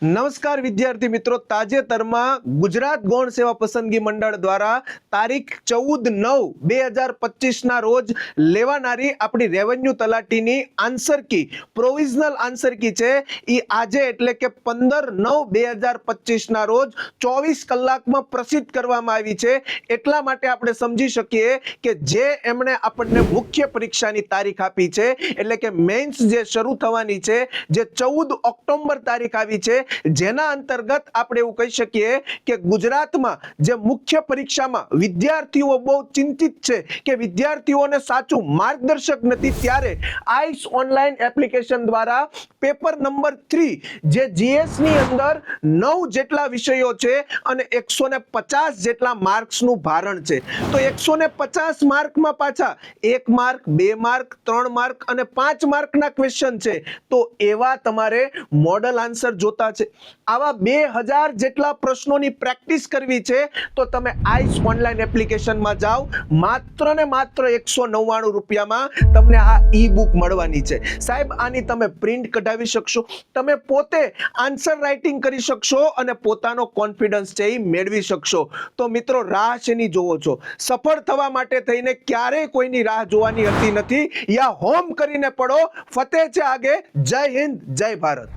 નમસ્કાર વિદ્યાર્થી મિત્રો, તાજેતરમાં ગુજરાત ગૌણ સેવા પસંદગી મંડળ દ્વારા તારીખ 14/9/2025 ના રોજ લેવાનારી આપણી રેવન્યુ તલાટીની answer key, provisional answer key છે એ આજે એટલે કે 15/9/2025 ના રોજ 24 કલાકમાં પ્રસિદ્ધ કરવામાં આવી છે। એટલા માટે આપણે સમજી શકીએ કે જે એમણે આપણને મુખ્ય પરીક્ષાની તારીખ આપી છે એટલે કે મેન્સ જે શરૂ થવાની છે, જે 14 ઓક્ટોબર તારીખ આવી છે, જેના અંતર્ગત આપણે એવું કહી શકીએ કે ગુજરાતમાં જે મુખ્ય પરીક્ષામાં વિદ્યાર્થીઓ બહુ ચિંતિત છે કે વિદ્યાર્થીઓને સાચું માર્ગદર્શક નથી, ત્યારે આઈસ ઓનલાઈન એપ્લિકેશન દ્વારા પેપર નંબર 3 જે જીએસ ની અંદર 9 જેટલા વિષયો છે અને 150 જેટલા માર્ક્સનું ભારણ છે। તો 150 માર્કમાં પાછા 1 માર્ક, 2 માર્ક, 3 માર્ક અને 5 માર્કના ક્વેશ્ચન છે। તો એવા તમારે મોડલ આન્સર જોતા છે, આવા 2000 જેટલા પ્રશ્નોની પ્રેક્ટિસ કરવી છે, તો તમે આઈસ ઓનલાઈન એપ્લિકેશનમાં જાઓ, માત્ર ને માત્ર 199 રૂપિયામાં તમને આ ઈ બુક મળવાની છે। સાહેબ, આની તમે પ્રિન્ટ કઢાવી શકશો, તમે પોતે આન્સર રાઇટિંગ કરી શકશો અને પોતાનો કોન્ફિડન્સ છે એ મેળવી શકશો। તો મિત્રો, રાહ શેની જોવો છો? સફળ થવા માટે થઈને ક્યારેય કોઈની રાહ જોવાની હતી નથી। યા હોમ કરીને પડો, ફતેહ છે આગે। જય હિન્દ, જય ભારત।